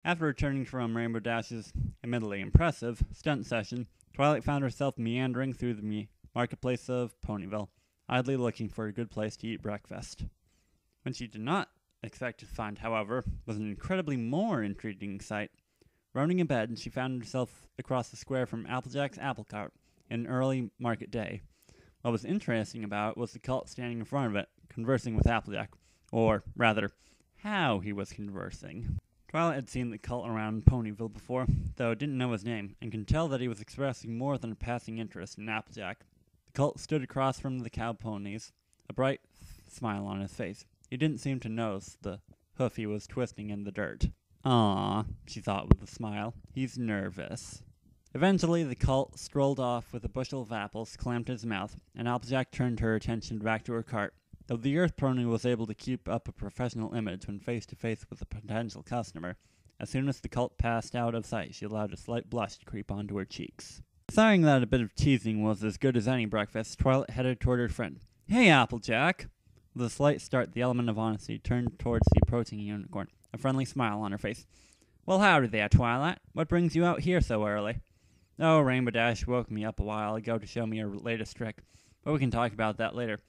After returning from Rainbow Dash's admittedly impressive stunt session, Twilight found herself meandering through the marketplace of Ponyville, idly looking for a good place to eat breakfast. What she did not expect to find, however, was an incredibly more intriguing sight. Roaming in bed, she found herself across the square from Applejack's apple cart in early market day. What was interesting about it was the cult standing in front of it, conversing with Applejack, or rather, how he was conversing. Twilight had seen the cult around Ponyville before, though didn't know his name, and could tell that he was expressing more than a passing interest in Applejack. The cult stood across from the cow ponies, a bright smile on his face. He didn't seem to notice the hoof he was twisting in the dirt. "Aw," she thought with a smile. "He's nervous." Eventually, the cult strolled off with a bushel of apples clamped in his mouth, and Applejack turned her attention back to her cart. Though the Earth Pony was able to keep up a professional image when face-to-face with a potential customer, as soon as the cult passed out of sight, she allowed a slight blush to creep onto her cheeks. Deciding that a bit of teasing was as good as any breakfast, Twilight headed toward her friend. "Hey, Applejack!" With a slight start, the element of honesty turned towards the approaching unicorn, a friendly smile on her face. "Well, howdy there, Twilight. What brings you out here so early?" "Oh, Rainbow Dash woke me up a while ago to show me her latest trick, but we can talk about that later."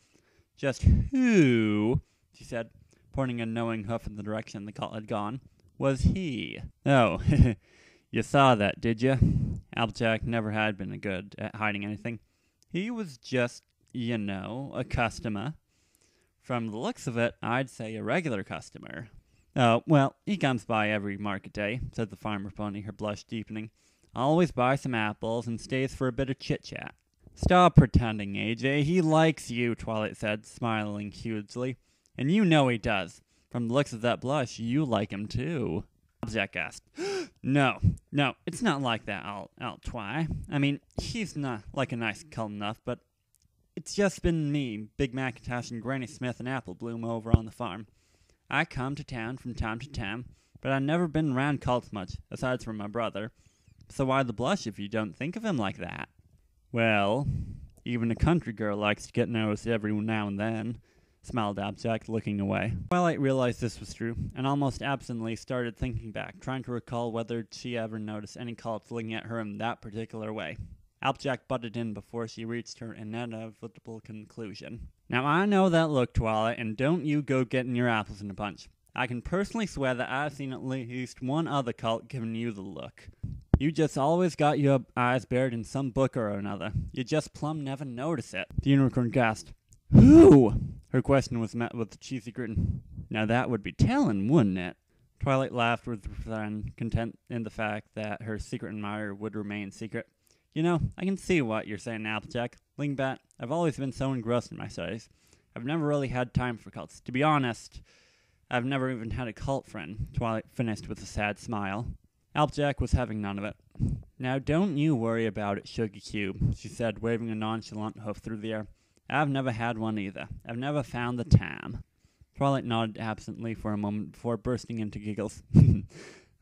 "Just who," she said, pointing a knowing hoof in the direction the cult had gone, "was he?" "Oh, you saw that, did you?" Applejack never had been good at hiding anything. "He was just, a customer. From the looks of it, I'd say a regular customer." "Oh, well, he comes by every market day," said the farmer pony, her blush deepening. "Always buy some apples and stays for a bit of chit-chat." "Stop pretending, AJ. He likes you," Twilight said, smiling hugely. "And you know he does. From the looks of that blush, you like him too." Applejack asked. No, it's not like that, Twi. I mean, he's not like a nice cult enough, but it's just been me, Big Macintosh, and Granny Smith and Apple Bloom over on the farm. I come to town from time to time, but I've never been around cults much, aside from my brother. So why the blush if you don't think of him like that?" "Well, even a country girl likes to get noticed every now and then," smiled Applejack, looking away. Twilight realized this was true, and almost absently started thinking back, trying to recall whether she ever noticed any cults looking at her in that particular way. Applejack butted in before she reached her inevitable conclusion. "Now I know that look, Twilight, and don't you go getting your apples in a bunch. I can personally swear that I've seen at least one other cult giving you the look. You just always got your eyes buried in some book or another. You just plumb never notice it." The unicorn gasped. "Who?" Her question was met with a cheesy grin. "Now that would be telling, wouldn't it?" Twilight laughed with her friend, content in the fact that her secret admirer would remain secret. I can see what you're saying, Applejack. Leaning back, I've always been so engrossed in my studies. I've never really had time for cults. To be honest, I've never even had a cult friend," Twilight finished with a sad smile. Applejack was having none of it. "Now don't you worry about it, Sugar Cube," she said, waving a nonchalant hoof through the air. "I've never had one either. I've never found the time." Twilight nodded absently for a moment before bursting into giggles.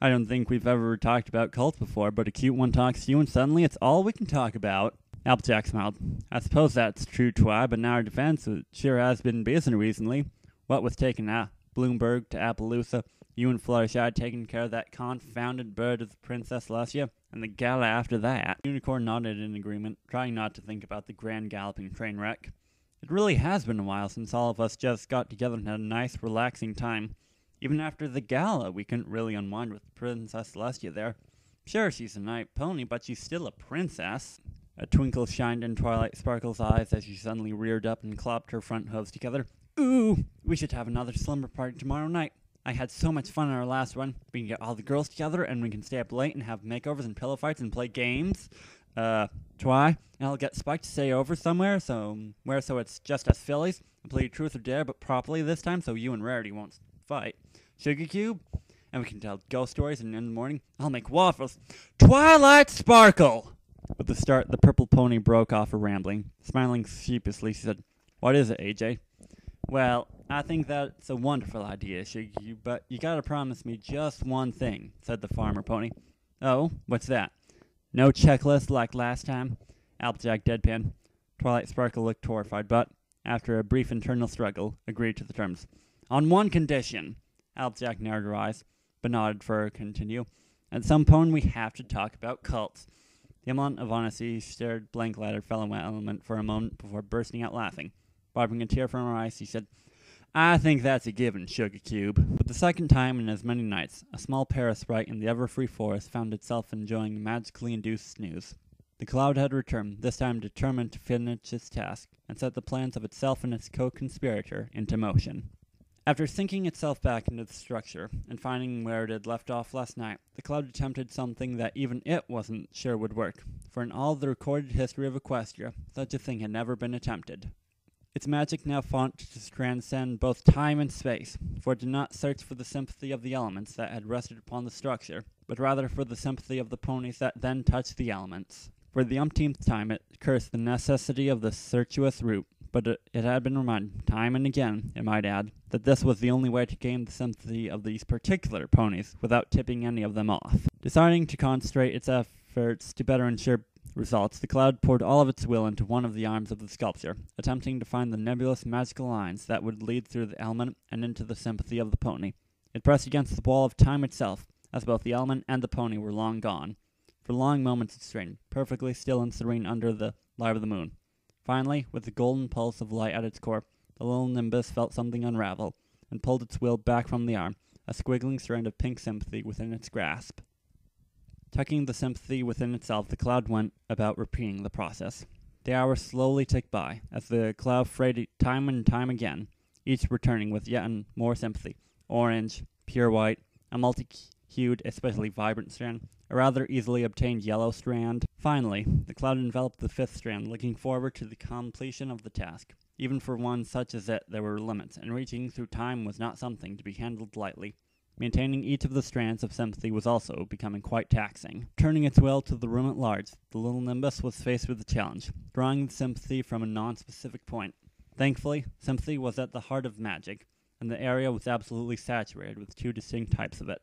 "I don't think we've ever talked about cults before, but a cute one talks to you and suddenly it's all we can talk about." Applejack smiled. "I suppose that's true, Twi, but in our defense, it sure has been busy recently. What with taking Bloomberg to Appaloosa, you and Fluttershy taking care of that confounded bird of the princess last year, and the gala after that." The unicorn nodded in agreement, trying not to think about the grand galloping train wreck. "It really has been a while since all of us just got together and had a nice, relaxing time. Even after the gala, we couldn't really unwind with Princess Celestia there. Sure, she's a night pony, but she's still a princess." A twinkle shined in Twilight Sparkle's eyes as she suddenly reared up and clopped her front hooves together. "Ooh, we should have another slumber party tomorrow night. I had so much fun in our last one. We can get all the girls together, and we can stay up late and have makeovers and pillow fights and play games. Twi, and I'll get Spike to stay over somewhere, so it's just us fillies, and play Truth or Dare, but properly this time, so you and Rarity won't fight. Sugar Cube, and we can tell ghost stories, and in the morning, I'll make waffles. Twilight Sparkle!" With the start, the purple pony broke off her rambling. Smiling sheepishly, she said, "What is it, AJ?" "Well, I think that's a wonderful idea, Sugar Cube, but you gotta promise me just one thing," said the farmer pony. "Oh, what's that?" "No checklist like last time?" Applejack deadpan. Twilight Sparkle looked horrified, but, after a brief internal struggle, agreed to the terms. "On one condition." Applejack narrowed her eyes. but nodded for her to continue. At some point, we have to talk about cults. The amount of honesty stared blank at her fellow element for a moment before bursting out laughing. Wiping a tear from her eyes, she said, I think that's a given, Sugar Cube. For the second time in as many nights, a small parasite in the ever-free forest found itself enjoying a magically induced snooze. The cloud had returned, this time determined to finish its task, and set the plans of itself and its co-conspirator into motion. After sinking itself back into the structure, and finding where it had left off last night, the cloud attempted something that even it wasn't sure would work, for in all the recorded history of Equestria, such a thing had never been attempted. Its magic now fought to transcend both time and space, for it did not search for the sympathy of the elements that had rested upon the structure, but rather for the sympathy of the ponies that then touched the elements. For the umpteenth time it cursed the necessity of the circuitous route, but it had been reminded, time and again, it might add, that this was the only way to gain the sympathy of these particular ponies without tipping any of them off. Deciding to concentrate its efforts to better ensure results, the cloud poured all of its will into one of the arms of the sculpture, attempting to find the nebulous magical lines that would lead through the element and into the sympathy of the pony. It pressed against the wall of time itself, as both the element and the pony were long gone. For long moments it strained, perfectly still and serene under the light of the moon. Finally, with the golden pulse of light at its core, the little nimbus felt something unravel, and pulled its will back from the arm, a squiggling strand of pink sympathy within its grasp. Tucking the sympathy within itself, the cloud went about repeating the process. The hours slowly ticked by, as the cloud frayed time and time again, each returning with yet more sympathy. Orange, pure white, a multi-hued, especially vibrant strand, a rather easily obtained yellow strand. Finally, the cloud enveloped the fifth strand, looking forward to the completion of the task. Even for one such as it, there were limits, and reaching through time was not something to be handled lightly. Maintaining each of the strands of sympathy was also becoming quite taxing. Turning its will to the room at large, the little nimbus was faced with the challenge, drawing the sympathy from a non-specific point. Thankfully, sympathy was at the heart of magic, and the area was absolutely saturated with two distinct types of it.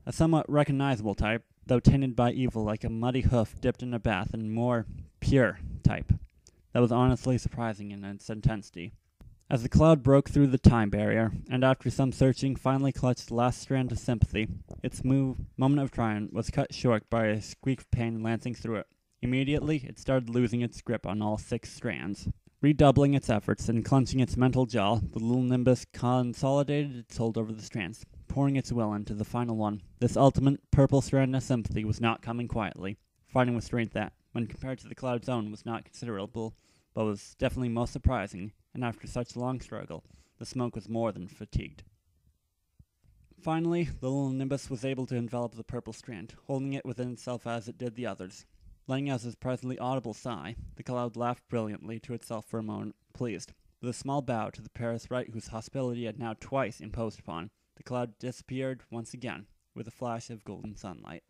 A somewhat recognizable type, though tainted by evil like a muddy hoof dipped in a bath, and more pure type that was honestly surprising in its intensity. As the cloud broke through the time barrier, and after some searching finally clutched the last strand of sympathy, its moment of triumph was cut short by a squeak of pain lancing through it. Immediately, it started losing its grip on all 6 strands. Redoubling its efforts and clenching its mental jaw, the little nimbus consolidated its hold over the strands, pouring its will into the final one. This ultimate purple strand of sympathy was not coming quietly, fighting with strength that, when compared to the cloud's own, was not considerable, but was definitely most surprising, and after such a long struggle, the smoke was more than fatigued. Finally, the little nimbus was able to envelop the purple strand, holding it within itself as it did the others. Letting out a presently audible sigh, the cloud laughed brilliantly to itself for a moment, pleased. With a small bow to the parasite whose hospitality had now twice imposed upon, the cloud disappeared once again, with a flash of golden sunlight.